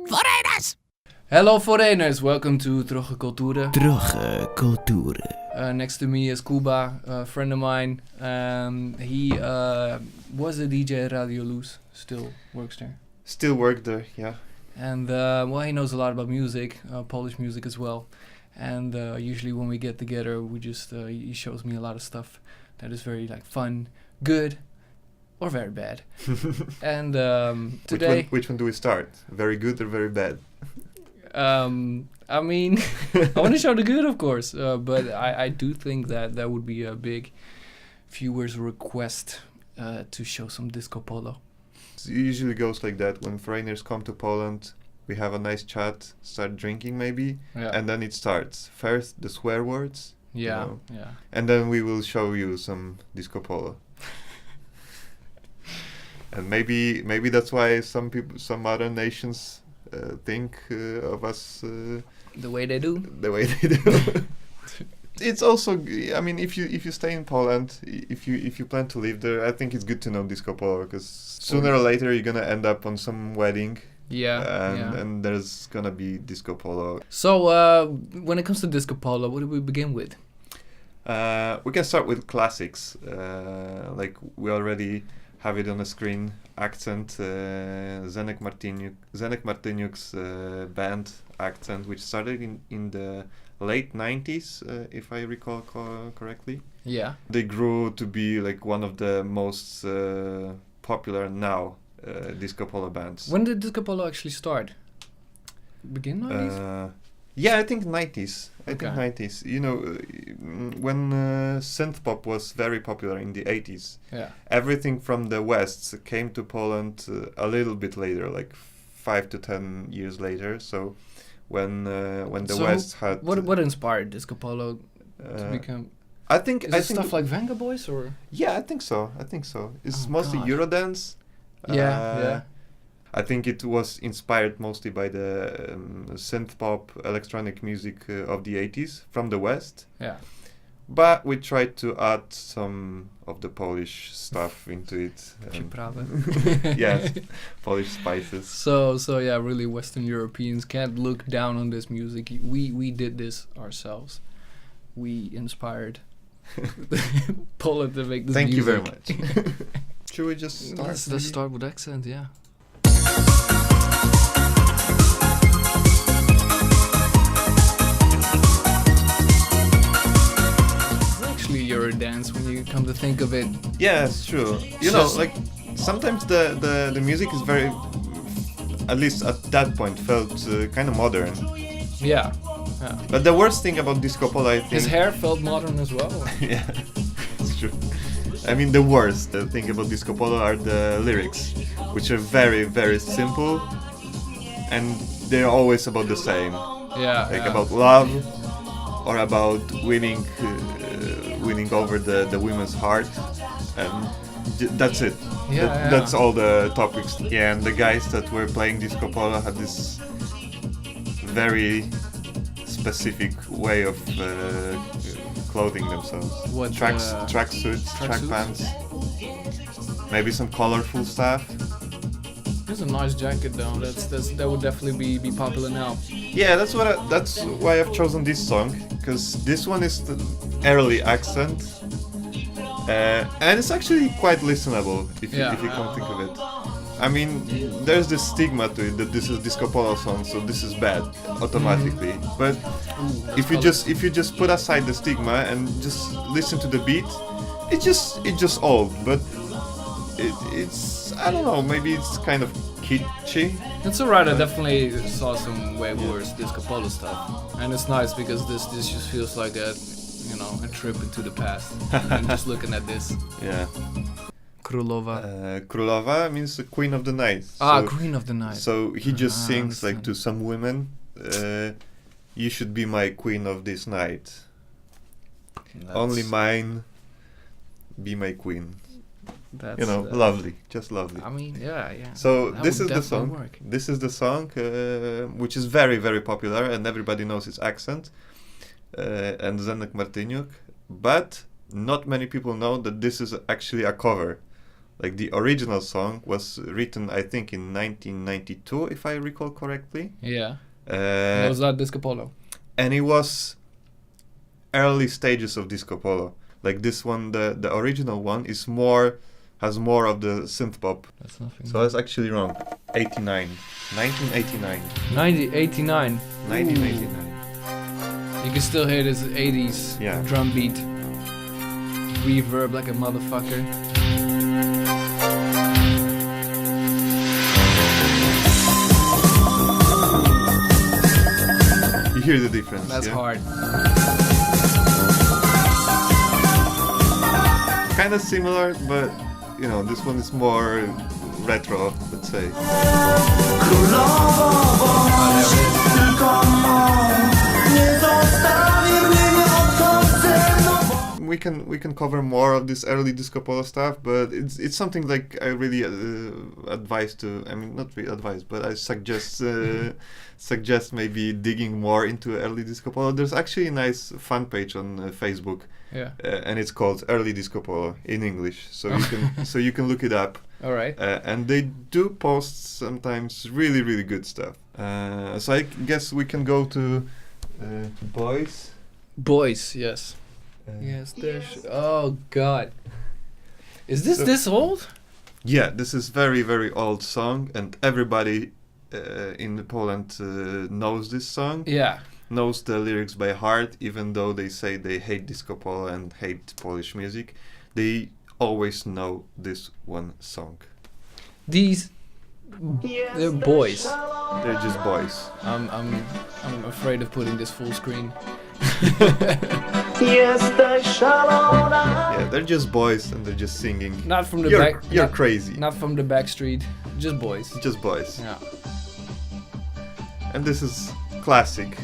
Foreigners! Hello foreigners, welcome to Trochę Kultury. Trochę Kultury. Next to me is Kuba, a friend of mine. He was a DJ at Radio Luz, still works there. Still work there, yeah. And well, he knows a lot about music, Polish music as well. And usually when we get together, we just he shows me a lot of stuff that is very like fun, good, or very bad. And today, which one do we start? Very good or very bad? I mean, I want to show the good, of course, but I do think that that would be a big viewers' request to show some Disco Polo. It usually goes like that. When foreigners come to Poland, we have a nice chat, start drinking maybe, and then it starts. First, the swear words. Yeah, you know, yeah. And then we will show you some Disco Polo. And maybe that's why some other nations think of us the way they do. The way they do. It's also, I mean, if you stay in Poland, if you plan to live there, I think it's good to know Disco Polo, because sooner or later you're gonna end up on some wedding. Yeah, and there's gonna be Disco Polo. So when it comes to Disco Polo, what do we begin with? We can start with classics. Like we already have it on the screen. Akcent, Zenek Martyniuk's band Akcent, which started in the late 90s, if I recall correctly. Yeah. They grew to be like one of the most popular now Disco Polo bands. When did Disco Polo actually start? Begin 90s? Yeah, I think 90s. I Okay. think 90s. You know, when synth pop was very popular in the 80s. Yeah. Everything from the West came to Poland a little bit later, like 5 to 10 years later. So when the West had what inspired Disco Polo to become? I think Stuff like Venga Boys or? Yeah, I think so. It's mostly God. Eurodance. Yeah. I think it was inspired mostly by the synth pop electronic music of the 80s from the West. Yeah. But we tried to add some of the Polish stuff into it. Przyprawy. Yes, Polish spices. So yeah, really Western Europeans can't look down on this music. We did this ourselves. We inspired Poland to make this Thank music. you very much. Should we just start? Let's start with Akcent, yeah. It's actually Eurodance when you come to think of it. Yeah, it's true. You know, like sometimes the music is very, at least at that point, felt kind of modern. Yeah. But the worst thing about Disco Polo, I think... His hair felt modern as well. Yeah, it's true. I mean, the worst thing about Disco Polo are the lyrics, which are very, very simple, and they're always about the same. Yeah. Like about love, or about winning over the women's heart, and that's it. That's all the topics. Yeah, and the guys that were playing Disco Polo had this very specific way of clothing themselves. What, tracksuits, track tracksuits? pants, maybe some colorful stuff. It's a nice jacket though. That would definitely be popular now. Yeah, that's why I've chosen this song, because this one is the early Akcent, and it's actually quite listenable if you come think of it. I mean, there's this stigma to it that this is Disco Polo song, so this is bad automatically. But if you just put aside the stigma and just listen to the beat, it's just old. But it's I don't know, maybe it's kind of kitschy. It's alright. I definitely saw some way worse Disco Polo stuff, and it's nice because this just feels like a trip into the past. And just looking at this. Yeah. Krolowa. Krolowa means Queen of the Night. Queen of the Night. So he just sings like to some women, you should be my queen of this night. Only mine, be my queen. That's, lovely, just lovely. I mean, yeah. So that this would is the definitely song. work. This is the song, which is very, very popular, and everybody knows its Akcent, and Zenek Martyniuk. But not many people know that this is actually a cover Like the original song was written, I think, in 1992, if I recall correctly. Yeah. It was that Disco Polo. And it was early stages of Disco Polo. Like this one, the original one has more of the synth pop. That's nothing. So that's actually wrong. 1989. 1989. 1989. You can still hear this 80s drum beat. Reverb like a motherfucker. You hear the difference. That's hard. Kind of similar, but you know, this one is more retro, let's say. We can cover more of this early Disco Polo stuff, but it's something like I really advise to. I mean, not really advise, but I suggest maybe digging more into early Disco Polo. There's actually a nice fan page on Facebook, and it's called Early Disco Polo in English. So you can look it up. All right. And they do post sometimes really really good stuff. So I guess we can go to Boys. Boys, yes. Yes, there's. Oh God, is this old? Yeah, this is very very old song, and everybody in Poland knows this song. Yeah, knows the lyrics by heart, even though they say they hate Disco Polo and hate Polish music. They always know this one song. They're boys. They're just boys. I'm afraid of putting this full screen. Jesteś szalona. Yeah, they're just boys and they're just singing. Not from the you're back. You're crazy. Not from the back street. Just boys. Just boys. Yeah. And this is classic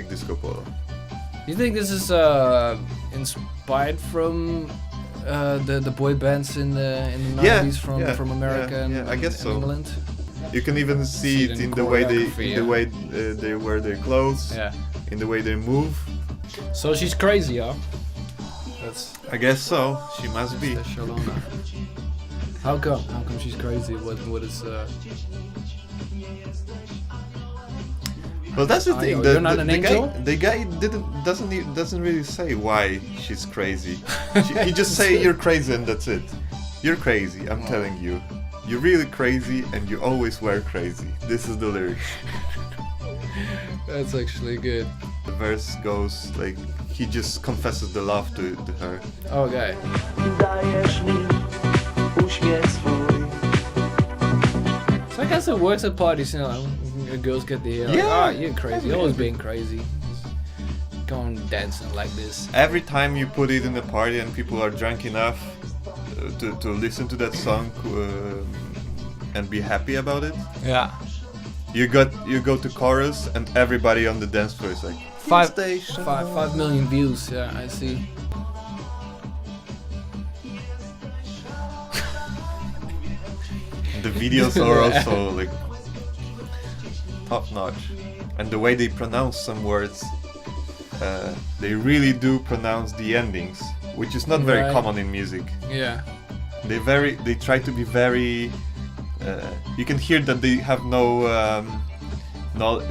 Disco Polo. You think this is inspired from the boy bands in the 90s from America and I guess so. England? You can even see it in the way they wear their clothes. Yeah. In the way they move. So she's crazy, huh? I guess so. She must be. Szalona. How come? How come she's crazy? What is? Well, that's the thing. You're not an angel? The guy doesn't really say why she's crazy. He just say you're crazy and that's it. You're crazy. I'm telling you. You're really crazy and you always wear crazy. This is the lyrics. That's actually good. The verse goes like he just confesses the love to her. Okay. Dajesz mi uśmiech swój. So I guess it works at parties, you know. Girls get the you're crazy. You're always being crazy. Going dancing like this. Every time you put it in a party and people are drunk enough to listen to that song and be happy about it. Yeah. You go to chorus and everybody on the dance floor is like 5 million views. Yeah, I see. The videos are also like top notch, and the way they pronounce some words, they really do pronounce the endings, which is not very common in music. Yeah. They try to be very. You can hear that they have no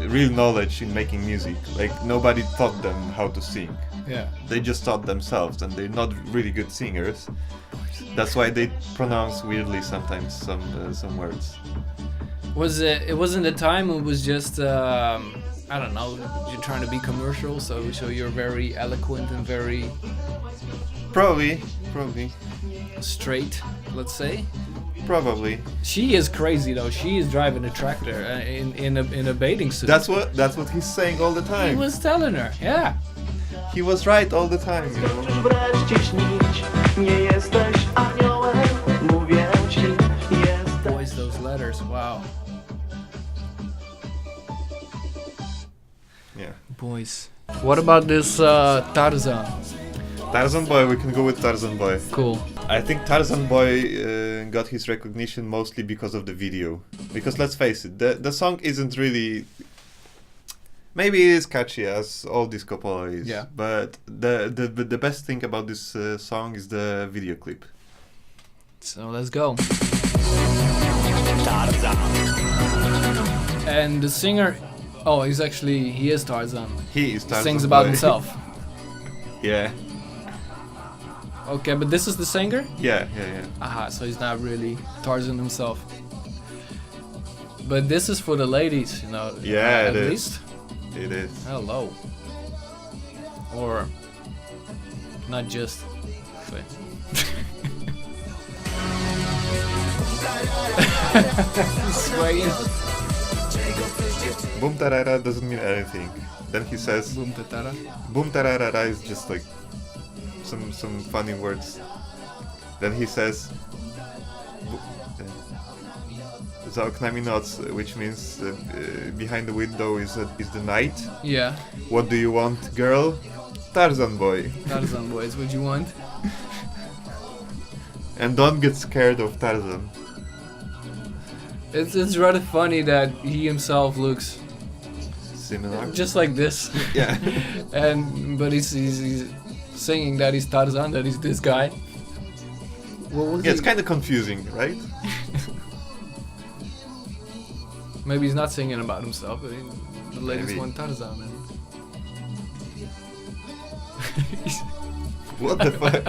real knowledge in making music. Like nobody taught them how to sing. Yeah. They just taught themselves, and they're not really good singers. That's why they pronounce weirdly sometimes some words. It wasn't a time. It was just I don't know. You're trying to be commercial, so you're very eloquent and very Probably straight. Let's say. Probably. She is crazy though. She is driving a tractor in a bathing suit. That's what he's saying all the time. He was telling her, yeah. He was right all the time, you know. Chcesz wreszcie śnić, nie jesteś aniołem, mówię ci, jesteś. Boys, those letters, wow. Yeah. Boys. What about this Tarzan? Tarzan Boy, we can go with Tarzan Boy. Cool. I think Tarzan Boy got his recognition mostly because of the video. Because let's face it, the song isn't really... Maybe it is catchy as all Disco Polo is. Yeah. But the best thing about this song is the video clip. So let's go. And the singer, he is Tarzan. He is Tarzan. Sings about Boy. himself. Yeah. Okay, but this is the singer? Yeah. Aha, so he's not really Tarzan himself. But this is for the ladies, Yeah, at it least. is. It is. Hello. Or not just. Wait. Swaying. Boom tarara doesn't mean anything. Then he says Boom tatara. boom tarara is just like some funny words. Then he says za oknami noc, which means behind the window is the night. Yeah. What do you want, girl? Tarzan Boy. Tarzan Boy is what you want. And don't get scared of Tarzan. It's rather funny that he himself looks Similar. just like this. Yeah. But he's singing that he's Tarzan, that he's this guy. What was Yeah, it's kind of confusing, right? Maybe he's not singing about himself, but the ladies Maybe. want Tarzan. And What the fuck?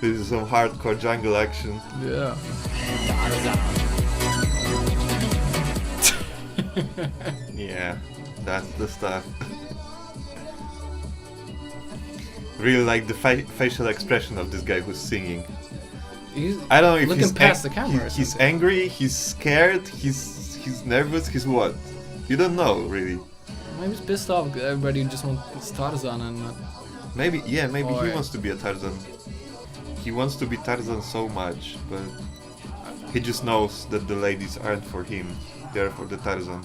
This is some hardcore jungle action. yeah. Yeah, that's the stuff. Really like the facial expression of this guy who's singing. He's I don't know if looking he's past the camera. or He's something. angry, he's scared, he's nervous, he's what? You don't know really. Maybe he's pissed off. 'Cause everybody just wants Tarzan and Maybe he Or- wants to be a Tarzan. He wants to be Tarzan so much, but he just knows that the ladies aren't for him. They're for the Tarzan,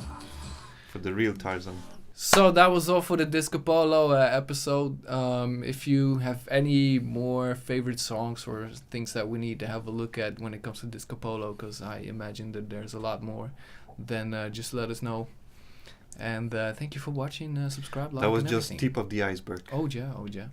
for the real Tarzan. So that was all for the Disco Polo episode. If you have any more favorite songs or things that we need to have a look at when it comes to Disco Polo, because I imagine that there's a lot more, then just let us know. And thank you for watching. Subscribe, like, That was and just everything. tip of the iceberg. Oh yeah.